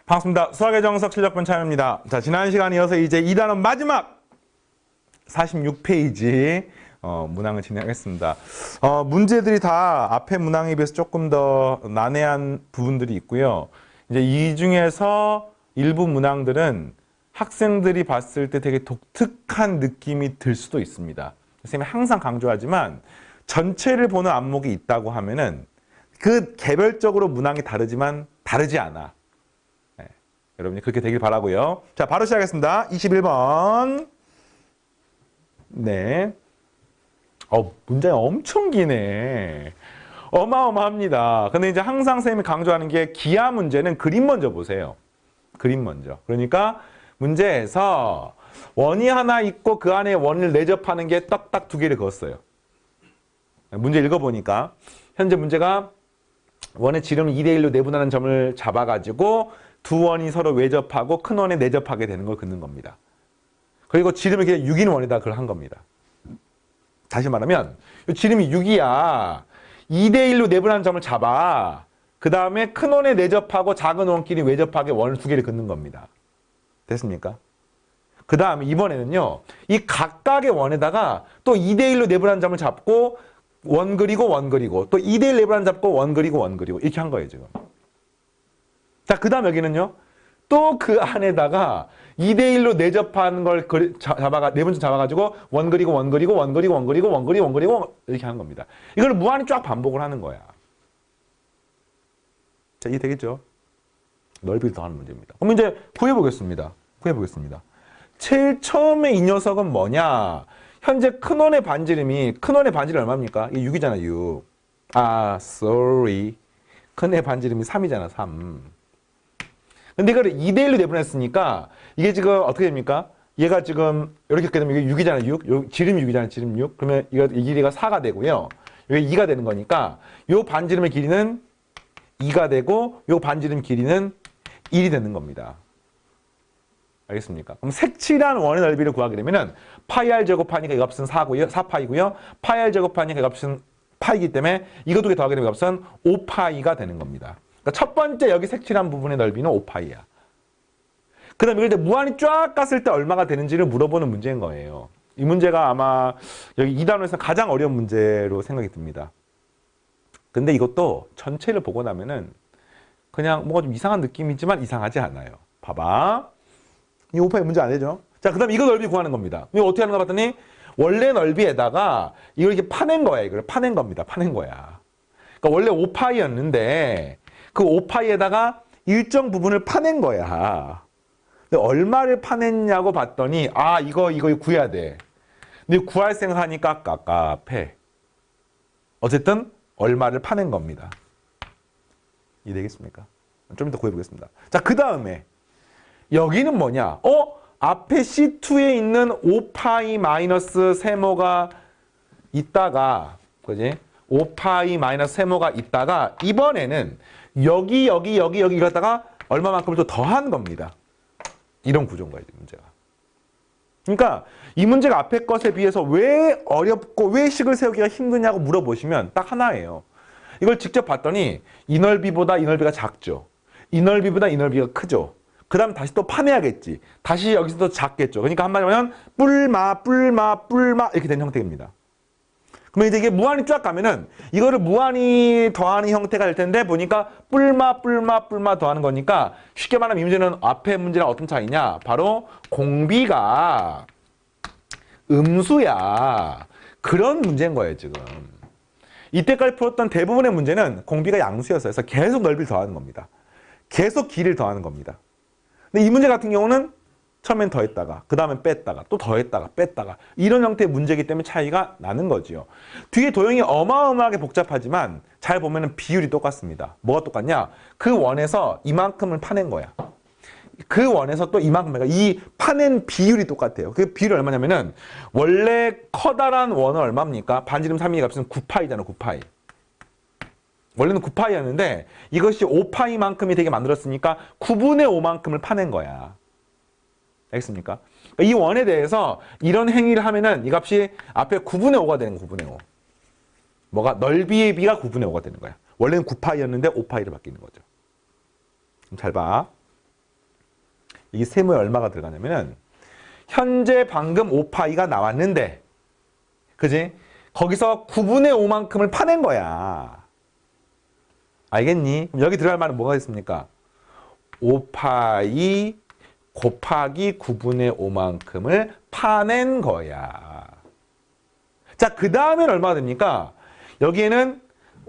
반갑습니다. 수학의 정석 실력분 차영입니다. 자, 지난 시간에 이어서 이제 2단원 마지막 46페이지 문항을 진행하겠습니다. 문제들이 다 앞에 문항에 비해서 조금 더 난해한 부분들이 있고요. 이제 이 중에서 일부 문항들은 학생들이 봤을 때 되게 독특한 느낌이 들 수도 있습니다. 선생님이 항상 강조하지만 전체를 보는 안목이 있다고 하면은 그 개별적으로 문항이 다르지만 다르지 않아. 여러분이 그렇게 되길 바라고요. 자, 바로 시작하겠습니다. 21번. 네. 문제가 엄청 기네. 어마어마합니다. 근데 이제 항상 선생님이 강조하는 게 기하 문제는 그림 먼저 보세요. 그림 먼저. 그러니까 문제에서 원이 하나 있고 그 안에 원을 내접하는 게 딱 두 개를 그었어요. 문제 읽어보니까 현재 문제가 원의 지름을 2대1로 내분하는 점을 잡아가지고 두 원이 서로 외접하고 큰 원에 내접하게 되는 걸 긋는 겁니다. 그리고 지름을 그냥 6인 원에다 그걸 한 겁니다. 다시 말하면 지름이 6이야. 2대1로 내분하는 점을 잡아. 그 다음에 큰 원에 내접하고 작은 원끼리 외접하게 원을 두 개를 긋는 겁니다. 됐습니까? 그 다음에 이번에는요. 이 각각의 원에다가 또 2대1로 내분하는 점을 잡고 원 그리고 원 그리고 또 2대1 내분하는 잡고 원 그리고 원 그리고 이렇게 한 거예요 지금. 자, 그 다음 여기는요. 또 그 안에다가 2대1로 내접하는 걸 내분점 잡아가지고 원 그리고 원 그리고 원 그리고 원 그리고 원 그리고 원 그리고 이렇게 하는 겁니다. 이걸 무한히 쫙 반복을 하는 거야. 자, 이해되겠죠? 넓이를 더하는 문제입니다. 그럼 이제 구해보겠습니다. 제일 처음에 이 녀석은 뭐냐? 현재 큰원의 반지름이 얼마입니까? 이게 6이잖아, 6. sorry. 큰의 반지름이 3이잖아, 3. 근데 이거를 2대1로 내분했으니까 이게 지금 어떻게 됩니까? 얘가 지금 이렇게 되면 이게 6이잖아, 6. 지름이 6이잖아, 지름 6. 그러면 이 길이가 4가 되고요. 이게 2가 되는 거니까 요 반지름의 길이는 2가 되고 요 반지름 길이는 1이 되는 겁니다. 알겠습니까? 그럼 색칠한 원의 넓이를 구하게 되면은 파이 r 제곱하니까 이 값은 4파이고요. 파이 r 제곱하니까 이 값은 파이기 때문에 이거 두 개 더하게 되면 이 값은 5파이가 되는 겁니다. 그러니까 첫 번째 여기 색칠한 부분의 넓이는 5파이야. 그 다음에 이걸 무한히 쫙 갔을 때 얼마가 되는지를 물어보는 문제인 거예요. 이 문제가 아마 여기 2단원에서 가장 어려운 문제로 생각이 듭니다. 근데 이것도 전체를 보고 나면은 그냥 뭐가 좀 이상한 느낌이지만 이상하지 않아요. 봐봐. 이 5파이 문제 안 되죠? 자, 그 다음에 이거 넓이 구하는 겁니다. 이거 어떻게 하는가 봤더니 원래 넓이에다가 이걸 이렇게 파낸 거야. 이걸 파낸 겁니다. 파낸 거야. 그러니까 원래 5파이였는데 그 5파이에다가 일정 부분을 파낸 거야. 근데 얼마를 파냈냐고 봤더니 이거 구해야 돼. 근데 구할 생각하니까 깝깝해. 어쨌든 얼마를 파낸 겁니다. 이해되겠습니까? 좀 이따 구해보겠습니다. 자, 그 다음에 여기는 뭐냐? 앞에 C2에 있는 5파이 마이너스 세모가 있다가, 그지? 5파이 마이너스 세모가 있다가, 이번에는 여기 갖다가 얼마만큼을 또 더한 겁니다. 이런 구조인 거예요, 문제가. 그러니까 이 문제가 앞에 것에 비해서 왜 어렵고 왜 식을 세우기가 힘드냐고 물어보시면 딱 하나예요. 이걸 직접 봤더니 이 넓이보다 이 넓이가 작죠. 이 넓이보다 이 넓이가 크죠. 그 다음 다시 또 파내야겠지. 다시 여기서 또 작겠죠. 그러니까 한마디로 하면 뿔마 이렇게 된 형태입니다. 그러면 이제 이게 무한히 쫙 가면은 이거를 무한히 더하는 형태가 될 텐데 보니까 뿔마 더하는 거니까 쉽게 말하면 이 문제는 앞에 문제랑 어떤 차이냐? 바로 공비가 음수야. 그런 문제인 거예요, 지금. 이때까지 풀었던 대부분의 문제는 공비가 양수였어요. 그래서 계속 넓이를 더하는 겁니다. 계속 길이를 더하는 겁니다. 근데 이 문제 같은 경우는 처음엔 더했다가 그 다음엔 뺐다가 또 더했다가 뺐다가 이런 형태의 문제이기 때문에 차이가 나는 거지요. 뒤에 도형이 어마어마하게 복잡하지만 잘 보면은 비율이 똑같습니다. 뭐가 똑같냐? 그 원에서 이만큼을 파낸 거야. 그 원에서 또 이만큼, 그러니까 이 파낸 비율이 똑같아요. 그 비율이 얼마냐면은 원래 커다란 원은 얼마입니까? 반지름 3의 값은 9파이잖아, 9파이. 원래는 9파이였는데 이것이 5파이만큼이 되게 만들었으니까 9분의 5만큼을 파낸 거야. 알겠습니까? 이 원에 대해서 이런 행위를 하면은 이 값이 앞에 9분의 5가 되는 거, 9분의 5. 뭐가? 넓이의 비가 9분의 5가 되는 거야. 원래는 9파이였는데 5파이로 바뀌는 거죠. 잘 봐. 이 세모에 얼마가 들어가냐면은 현재 방금 5파이가 나왔는데 그지? 거기서 9분의 5만큼을 파낸 거야. 알겠니? 그럼 여기 들어갈 말은 뭐가 있습니까? 5파이 곱하기 9분의 5만큼을 파낸 거야. 자, 그 다음엔 얼마가 됩니까? 여기에는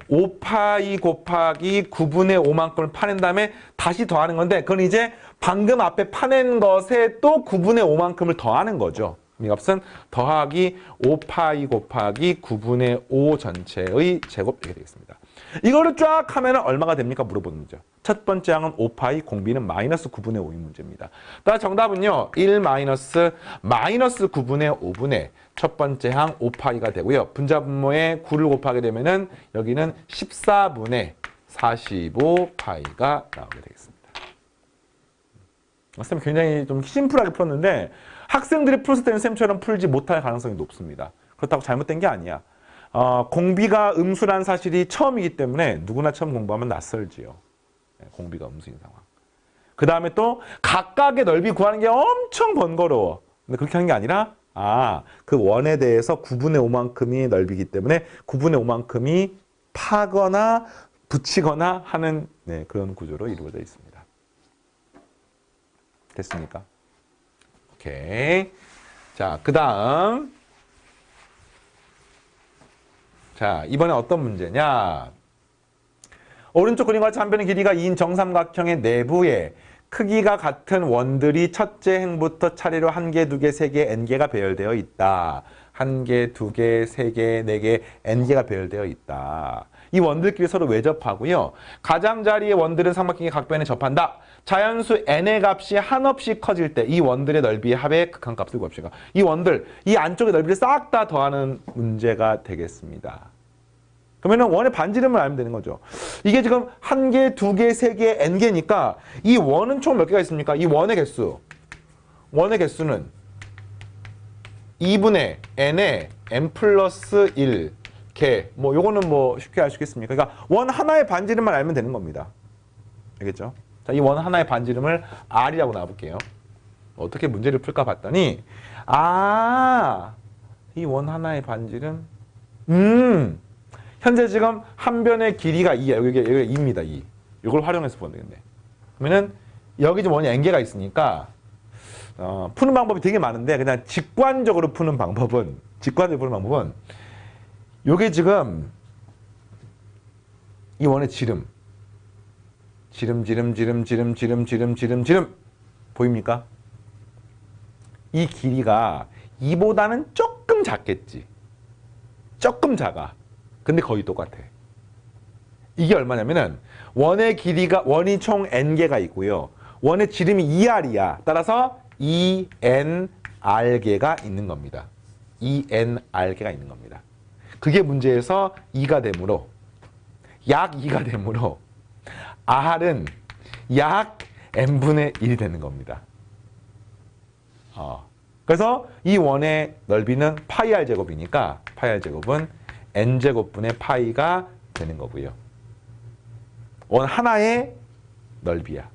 5파이 곱하기 9분의 5만큼을 파낸 다음에 다시 더하는 건데 그건 이제 방금 앞에 파낸 것에 또 9분의 5만큼을 더하는 거죠. 이것은 더하기 5파이 곱하기 9분의 5 전체의 제곱 이렇게 되겠습니다. 이거를 쫙 하면 얼마가 됩니까? 물어보는 문제. 첫 번째 항은 5파이, 공비는 마이너스 9분의 5인 문제입니다. 따라 정답은요. 1 마이너스 9분의 5분의 첫 번째 항 5파이가 되고요. 분자분모에 9를 곱하게 되면은 여기는 14분의 45파이가 나오게 되겠습니다. 쌤 굉장히 좀 심플하게 풀었는데 학생들이 풀었을 때는 쌤처럼 풀지 못할 가능성이 높습니다. 그렇다고 잘못된 게 아니야. 공비가 음수란 사실이 처음이기 때문에 누구나 처음 공부하면 낯설지요. 공비가 음수인 상황. 그 다음에 또 각각의 넓이 구하는 게 엄청 번거로워. 근데 그렇게 하는 게 아니라 그 원에 대해서 9분의 5만큼이 넓이기 때문에 9분의 5만큼이 파거나 붙이거나 하는 그런 구조로 이루어져 있습니다. 됐습니까? 오케이. 자, 그 다음. 자, 이번에 어떤 문제냐. 오른쪽 그림과 같이 한 변의 길이가 2인 정삼각형의 내부에 크기가 같은 원들이 첫째 행부터 차례로 1개, 2개, 3개, n개가 배열되어 있다. 1개, 2개, 3개, 4개, n개가 배열되어 있다. 이 원들끼리 서로 외접하고요. 가장자리의 원들은 삼각형의 각 변에 접한다. 자연수 n의 값이 한없이 커질 때 이 원들의 넓이의 합의 극한값을 구합시다. 이 원들, 이 안쪽의 넓이를 싹 다 더하는 문제가 되겠습니다. 그러면 원의 반지름을 알면 되는 거죠. 이게 지금 1개, 2개, 3개, n개니까 이 원은 총 몇 개가 있습니까? 이 원의 개수. 원의 개수는 2분의 n의 n 플러스 1 개. 뭐 요거는 뭐 쉽게 알 수 있겠습니까? 그러니까 원 하나의 반지름만 알면 되는 겁니다. 알겠죠? 자, 이 원 하나의 반지름을 R이라고 놔볼게요. 어떻게 문제를 풀까 봤더니 이 원 하나의 반지름 현재 지금 한 변의 길이가 2야. 여기가 2입니다. 2. 이걸 활용해서 보면 되겠네. 그러면은 여기 지금 원이 n개가 있으니까 푸는 방법이 되게 많은데 그냥 직관적으로 푸는 방법은 요게 지금 이 원의 지름 보입니까? 이 길이가 2보다는 조금 작겠지. 조금 작아. 근데 거의 똑같아. 이게 얼마냐면은 원의 길이가 원이 총 n개가 있고요. 원의 지름이 2r이야. 따라서 2nr개가 있는 겁니다. 2nr개가 있는 겁니다. 그게 문제에서 2가 되므로 약 2가 되므로 r은 약 n분의 1이 되는 겁니다. 그래서 이 원의 넓이는 파이 r 제곱이니까 파이 r 제곱은 n제곱분의 파이가 되는 거고요. 원 하나의 넓이야.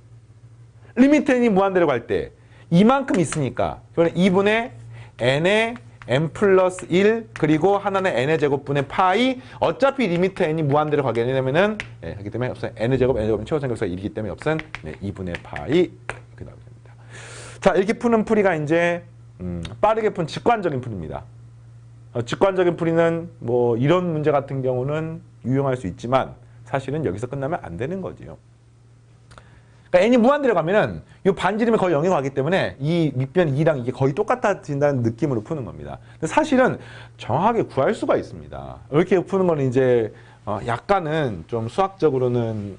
리미트 n이 무한대로 갈 때 이만큼 있으니까 그러면 2분의 n의 n 플러스 1 그리고 하나는 n의 제곱분의 파이 어차피 리미트 n이 무한대로 가게 되면은 하기 때문에 없은 n의 제곱 n의 제곱은 최고상계수가 1이기 때문에 없은 2분의 파이 이렇게 나오게 됩니다. 자, 이렇게 푸는 풀이가 이제 빠르게 푼 직관적인 풀입니다. 직관적인 풀이는 뭐 이런 문제 같은 경우는 유용할 수 있지만 사실은 여기서 끝나면 안 되는 거지요. 그러니까 n이 무한대로 가면은 이 반지름이 거의 0에 가기 때문에 이 밑변 2랑 이게 거의 똑같아진다는 느낌으로 푸는 겁니다. 근데 사실은 정확하게 구할 수가 있습니다. 이렇게 푸는 거는 이제 약간은 좀 수학적으로는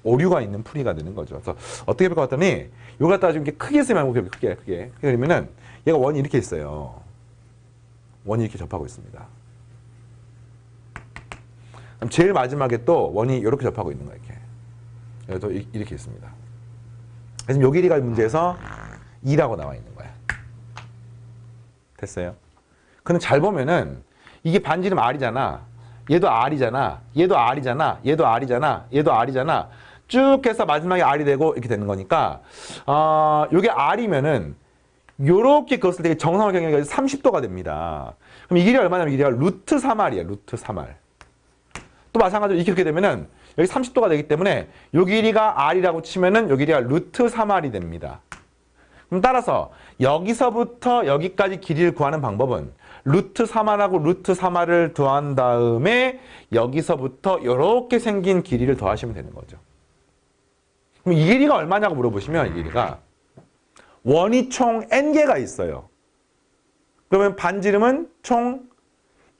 오류가 있는 풀이가 되는 거죠. 그래서 어떻게 볼 것 같더니 이거 갖다가 좀 이렇게 크게 쓰면 크게 그러면은 얘가 원이 이렇게 있어요. 원이 이렇게 접하고 있습니다. 그럼 제일 마지막에 또 원이 이렇게 접하고 있는 거예요. 여기도 이렇게 있습니다. 그래서 요 길이가 문제에서 2라고 나와 있는 거야. 됐어요? 근데 잘 보면은 이게 반지름 R이잖아. 얘도 R이잖아. 얘도 R이잖아. 얘도 R이잖아. 얘도 R이잖아. 쭉 해서 마지막에 R이 되고 이렇게 되는 거니까 요게 R이면은 요렇게 그었을 때 정상적 경력이 30도가 됩니다. 그럼 이 길이가 얼마냐면 이 길이가 루트 3R이에요. 루트 3R. 또 마찬가지로 이렇게 되면은 여기 30도가 되기 때문에 요 길이가 R이라고 치면은 요 길이가 루트 3R이 됩니다. 그럼 따라서 여기서부터 여기까지 길이를 구하는 방법은 루트 3R하고 루트 3R을 더한 다음에 여기서부터 이렇게 생긴 길이를 더하시면 되는 거죠. 그럼 이 길이가 얼마냐고 물어보시면 이 길이가 원이 총 n개가 있어요. 그러면 반지름은 총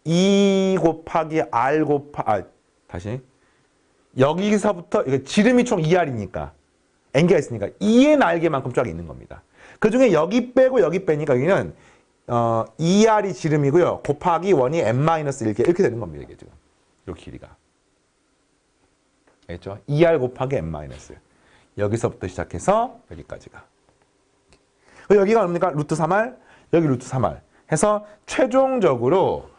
2 곱하기 r 다시 여기서부터 지름이 총 2r이니까 n개가 있으니까 2의 날개만큼 쫙 있는 겁니다. 그 중에 여기 빼고 여기 빼니까 여기는 2r이 지름이고요. 곱하기 1이 n-1개 이렇게 되는 겁니다. 이게 지금 이 길이가. 알겠죠? 2r 곱하기 n-. 여기서부터 시작해서 여기까지가. 여기가 뭡니까? 루트 3r, 여기 루트 3r 해서 최종적으로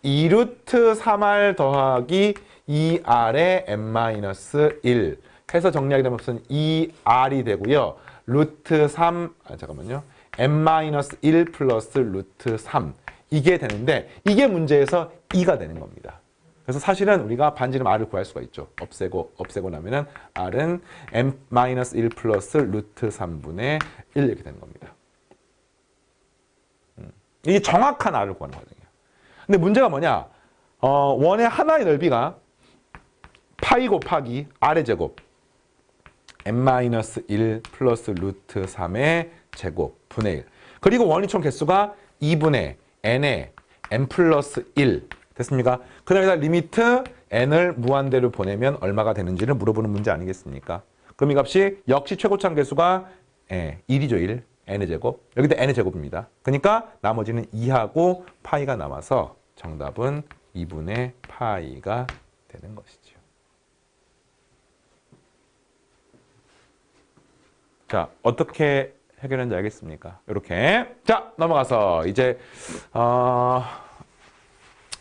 2루트 3r 더하기 2r의 n-1 해서 정리하게 되면 무슨 2r이 되고요. 루트 3, 잠깐만요. n-1 플러스 루트 3 이게 되는데 이게 문제에서 2가 되는 겁니다. 그래서 사실은 우리가 반지름 r을 구할 수가 있죠. 없애고 나면은 r은 n-1 플러스 루트 3분의 1 이렇게 되는 겁니다. 이게 정확한 r을 구하는 과정이에요. 근데 문제가 뭐냐? 원의 하나의 넓이가 파이 곱하기 r의 제곱 n-1 플러스 루트 3의 제곱 분의 1 그리고 원이 총 개수가 2분의 n의 n 플러스 1 됐습니까? 그 다음에 리미트 n을 무한대로 보내면 얼마가 되는지를 물어보는 문제 아니겠습니까? 그럼 이 값이 역시 최고참 개수가 1이죠. 1. n의 제곱. 여기도 n의 제곱입니다. 그러니까 나머지는 2하고 파이가 남아서 정답은 2분의 파이가 되는 것이죠. 자, 어떻게 해결했는지 알겠습니까? 이렇게. 자, 넘어가서 이제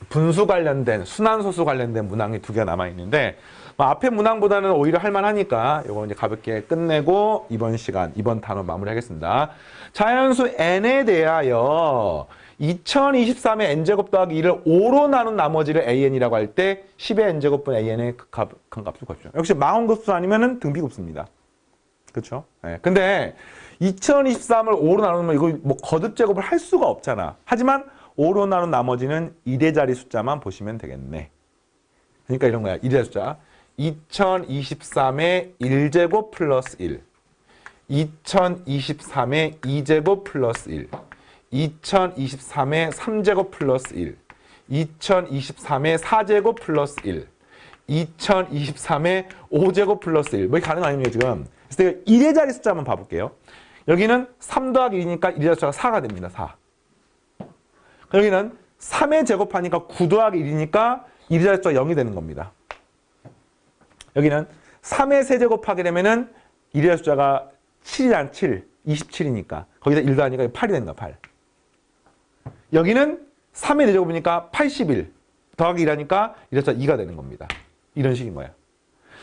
분수 관련된, 순환소수 관련된 문항이 2개가 남아있는데 앞에 문항보다는 오히려 할만하니까 이거 이제 가볍게 끝내고 이번 단원 마무리하겠습니다. 자연수 n에 대하여 2023의 n제곱 더하기 2를 5로 나눈 나머지를 an이라고 할 때 10의 n제곱분 an의 큰 값을 구합시다. 역시 망원급수 아니면은 등비급수입니다. 그렇죠? 네. 근데 2023을 5로 나누면 이거 뭐 거듭제곱을 할 수가 없잖아. 하지만 5로 나눈 나머지는 1의 자리 숫자만 보시면 되겠네. 그러니까 이런 거야. 1의 자리 숫자. 2023의 1제곱 플러스 1. 2023의 2제곱 플러스 1. 2023의 3제곱 플러스 1. 2023의 4제곱 플러스 1. 2023의 5제곱 플러스 1. 뭐 이게 가능 아닙니까 지금? 그래서 1의 자리 숫자만 봐볼게요. 여기는 3 더하기 1이니까 1의 자리 숫자가 4가 됩니다. 4. 여기는 3의 제곱하니까 9 더하기 1이니까 1의 자리 숫자가 0이 되는 겁니다. 여기는 3의 세제곱하게 되면은 1의 자리 숫자가 7이란 7, 27이니까 거기다 1 더하니까 8이 된다. 8. 여기는 3의 4제곱이니까 81 더하기 1하니까 1의 숫자가 2가 되는 겁니다. 이런 식인 거야.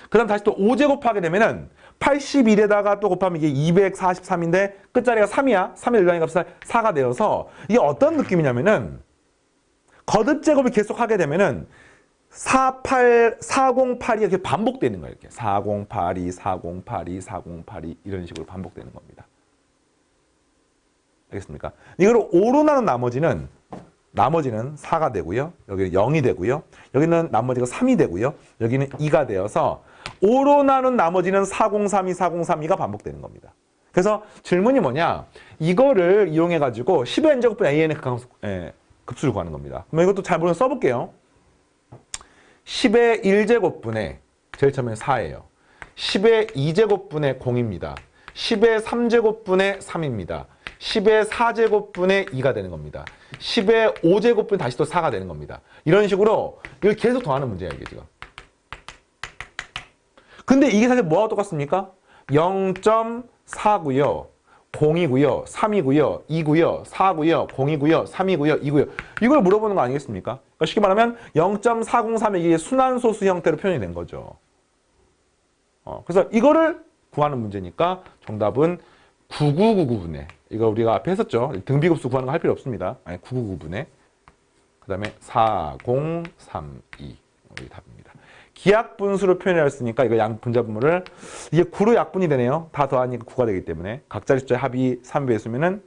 그 다음 다시 또 5제곱하게 되면은 81에다가 또 곱하면 이게 243인데 끝자리가 3이야. 3의 1 더하니까 4가 되어서 이게 어떤 느낌이냐면은 거듭제곱을 계속하게 되면은 408이 이렇게 반복되는 거예요. 이렇게 4082, 4082, 4082 이런 식으로 반복되는 겁니다. 알겠습니까? 이걸 5로 나눈 나머지는 4가 되고요. 여기는 0이 되고요. 여기는 나머지가 3이 되고요. 여기는 2가 되어서 5로 나눈 나머지는 4032, 4032가 반복되는 겁니다. 그래서 질문이 뭐냐? 이거를 이용해가지고 10의 n제곱분 an의 급수를 구하는 겁니다. 그럼 이것도 잘 모르면 써볼게요. 10의 1제곱분의 제일 처음에 4예요. 10의 2제곱분의 0입니다. 10의 3제곱분의 3입니다. 10의 4제곱분의 2가 되는 겁니다. 10의 5제곱분 다시 또 4가 되는 겁니다. 이런 식으로 이걸 계속 더하는 문제야 이게 지금. 근데 이게 사실 뭐하고 똑같습니까? 0.4고요. 0이고요. 3이고요. 2고요. 4고요. 0이고요. 3이고요. 2고요. 이걸 물어보는 거 아니겠습니까? 그러니까 쉽게 말하면 0.403이 이게 순환소수 형태로 표현이 된 거죠. 그래서 이거를 구하는 문제니까 정답은 9999분의, 이거 우리가 앞에 했었죠. 등비급수 구하는 거 할 필요 없습니다. 아니, 999분의, 그 다음에 4032. 우리 답입니다. 기하분수로 표현했으니까 이거 양 분자분모를, 이게 9로 약분이 되네요. 다 더하니까 9가 되기 때문에 각자리 숫자의 합이 3의 배수면은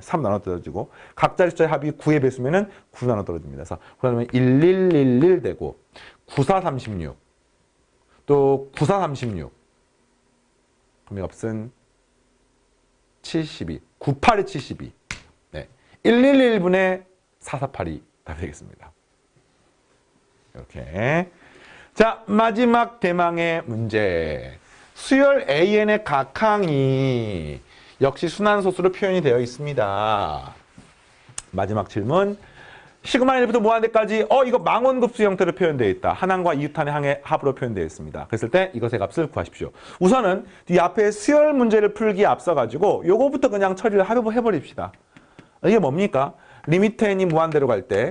3 나눠 떨어지고, 각자리 숫자의 합이 9의 배수면은 9 나눠 떨어집니다. 그래서 그러면 1111 되고, 9436, 또 9436, 그럼 이 값은 72, 98에 72, 111분의 4482 답이 되겠습니다. 이렇게. 자, 마지막 대망의 문제. 수열 AN의 각항이 역시 순환소수로 표현이 되어 있습니다. 마지막 질문. 시그마 1부터 무한대까지 이거 망원급수 형태로 표현되어 있다. 한항과 이웃한의 항의 합으로 표현되어 있습니다. 그랬을 때 이것의 값을 구하십시오. 우선은 이 앞에 수열 문제를 풀기에 앞서가지고 요거부터 그냥 처리를 해버립시다. 이게 뭡니까? 리미트 n이 무한대로 갈 때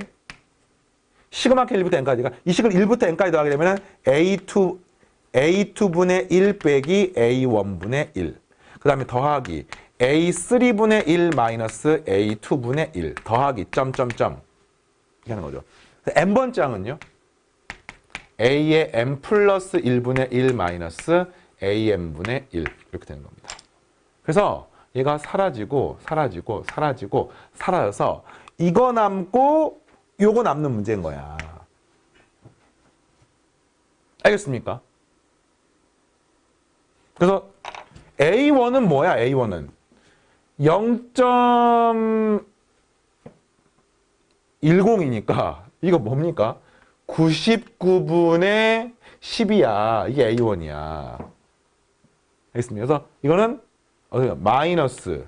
시그마 k 1부터 n까지가 이 식을 1부터 n까지 더하게 되면 a2분의 1 빼기 a1분의 1. 그 다음에 더하기 a3분의 1 마이너스 a2분의 1 더하기 점점점 이렇게 하는 거죠. n번째 항은요. a의 n 플러스 1분의 1 마이너스 an분의 1 이렇게 되는 겁니다. 그래서 얘가 사라지고 사라지고 사라지고 사라져서 이거 남고 요거 남는 문제인 거야. 알겠습니까? 그래서 A1은 뭐야? A1은 0.10이니까 이거 뭡니까? 99분의 10이야. 이게 A1이야. 알겠습니까? 그래서 이거는 마이너스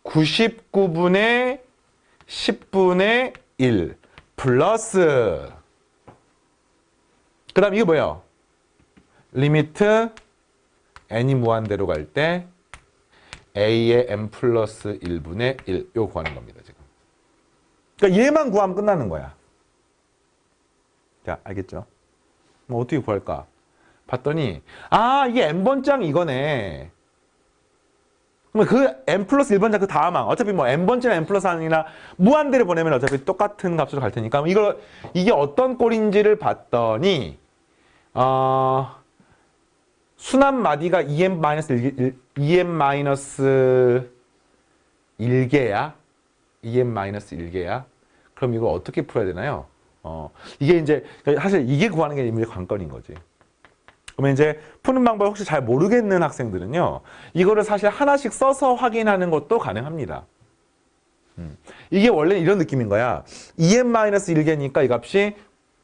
99분의 10분의 1 플러스 그 다음 이게 뭐예요? 리미트 n이 무한대로 갈 때 a의 n 플러스 1분의 1 이거 구하는 겁니다. 지금. 그러니까 얘만 구하면 끝나는 거야. 자, 알겠죠? 뭐 어떻게 구할까? 봤더니 이게 n번장 이거네. 그러면 그 n 플러스 1번장 그 다음 항 어차피 뭐 n번째나 n 플러스 항이나 무한대로 보내면 어차피 똑같은 값으로 갈 테니까 이게 어떤 꼴인지를 봤더니 순환 마디가 EM-1개야? EM-1개야? 그럼 이걸 어떻게 풀어야 되나요? 이게 이제 사실 이게 구하는 게 이제 관건인 거지. 그러면 이제 푸는 방법을 혹시 잘 모르겠는 학생들은요. 이거를 사실 하나씩 써서 확인하는 것도 가능합니다. 이게 원래 이런 느낌인 거야. EM-1개니까 이 값이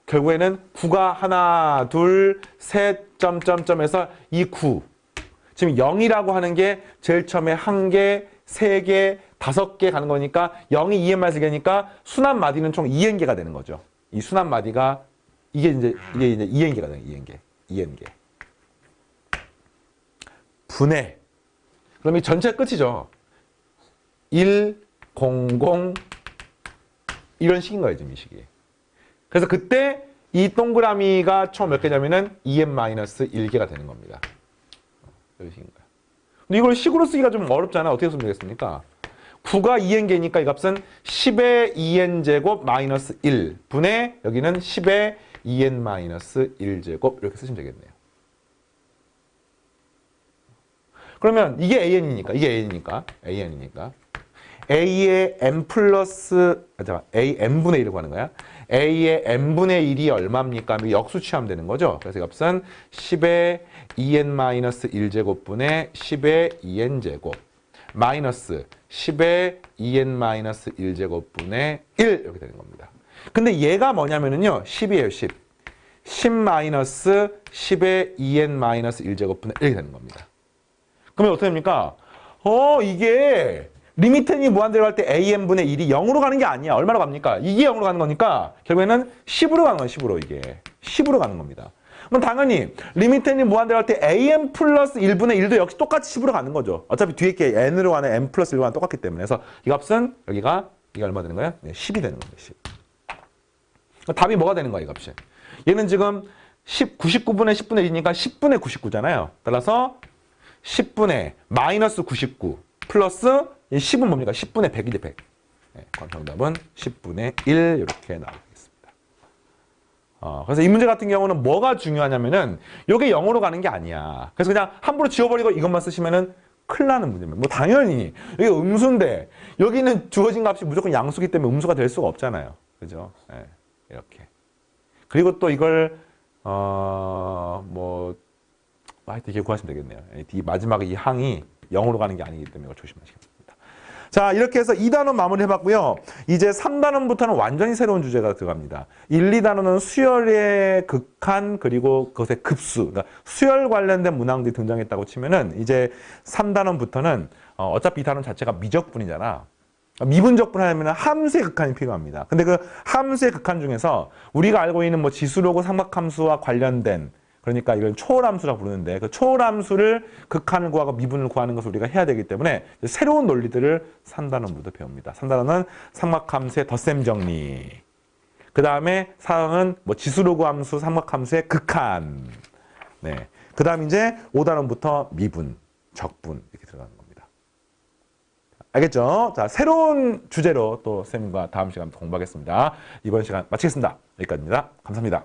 결국에는 9가 하나, 둘, 셋, 점점점에서 이 9. 지금 0이라고 하는 게 제일 처음에 1개, 3개, 5개 가는 거니까 0이 EM-1개니까 순환 마디는 총 2n개가 되는 거죠. 이 순환 마디가 이게 이제 2n개가 되는 거예요. 2n개. 분해. 그럼 이 전체 끝이죠. 1, 0, 0 이런 식인 거예요. 지금 이 식이. 그래서 그때 이 동그라미가 총 몇 개냐면은 EM-1개가 되는 겁니다. 이런 식인 거야. 근데 이걸 식으로 쓰기가 좀 어렵잖아. 어떻게 쓰면 되겠습니까? 9가 2n개니까 이 값은 10의 2n제곱 마이너스 1 분의 여기는 10의 2n 마이너스 1제곱 이렇게 쓰시면 되겠네요. 그러면 이게 AN이니까 A의 n 플러스 A n분의 1이라고 하는 거야. A의 n분의 1이 얼마입니까? 역수 취하면 되는 거죠. 그래서 이 값은 10의 2n 마이너스 1제곱 분의 10의 2n 제곱 마이너스 10의 2n 마이너스 1제곱 분의 1 이렇게 되는 겁니다. 근데 얘가 뭐냐면은요. 10이에요. 10. 10 마이너스 10의 2n 마이너스 1제곱 분의 1이 되는 겁니다. 그러면 어떻게 됩니까? 이게 리미트 n이 무한대로 갈 때 an분의 1이 0으로 가는 게 아니야. 얼마로 갑니까? 이게 0으로 가는 거니까 결국에는 10으로 가는 거야. 10으로 이게. 10으로 가는 겁니다. 그럼 당연히 리미트 n이 무한대로 갈 때 an 플러스 1분의 1도 역시 똑같이 10으로 가는 거죠. 어차피 뒤에 게 n으로 가는 n 플러스 1로 가는 똑같기 때문에. 그래서 이 값은 이게 얼마 되는 거야? 10이 되는 겁니다. 10. 답이 뭐가 되는 거야, 이 값이? 얘는 지금 99분의 10분의 1이니까 10분의 99잖아요. 따라서 10분의 마이너스 99 플러스 10은 뭡니까? 10분의 100이죠, 100. 네, 정답은 10분의 1 이렇게 나오겠습니다. 그래서 이 문제 같은 경우는 뭐가 중요하냐면은 이게 0으로 가는 게 아니야. 그래서 그냥 함부로 지워버리고 이것만 쓰시면은 큰일 나는 문제입니다. 뭐 당연히 이게 음수인데 여기는 주어진 값이 무조건 양수기 때문에 음수가 될 수가 없잖아요. 그죠? 네, 이렇게. 그리고 또 이걸 하여튼 이렇게 구하시면 되겠네요. 이 마지막에 이 항이 0으로 가는 게 아니기 때문에 이걸 조심하시기 바랍니다. 자, 이렇게 해서 2단원 마무리 해봤고요. 이제 3단원부터는 완전히 새로운 주제가 들어갑니다. 1, 2단원은 수열의 극한 그리고 그것의 급수, 그러니까 수열 관련된 문항들이 등장했다고 치면은 이제 3단원부터는 어차피 이 단원 자체가 미적분이잖아. 미분적분 하려면 함수의 극한이 필요합니다. 근데 그 함수의 극한 중에서 우리가 알고 있는 뭐 지수로고 삼각함수와 관련된, 그러니까 이걸 초월함수라고 부르는데 그 초월함수를 극한을 구하고 미분을 구하는 것을 우리가 해야 되기 때문에 새로운 논리들을 3단원부터 배웁니다. 3단원은 삼각함수의 덧셈 정리. 그 다음에 4단원은 뭐 지수로고 함수, 삼각함수의 극한. 네. 그 다음 이제 5단원부터 미분, 적분 이렇게 들어가는 겁니다. 알겠죠? 자, 새로운 주제로 또 쌤과 다음 시간 공부하겠습니다. 이번 시간 마치겠습니다. 여기까지입니다. 감사합니다.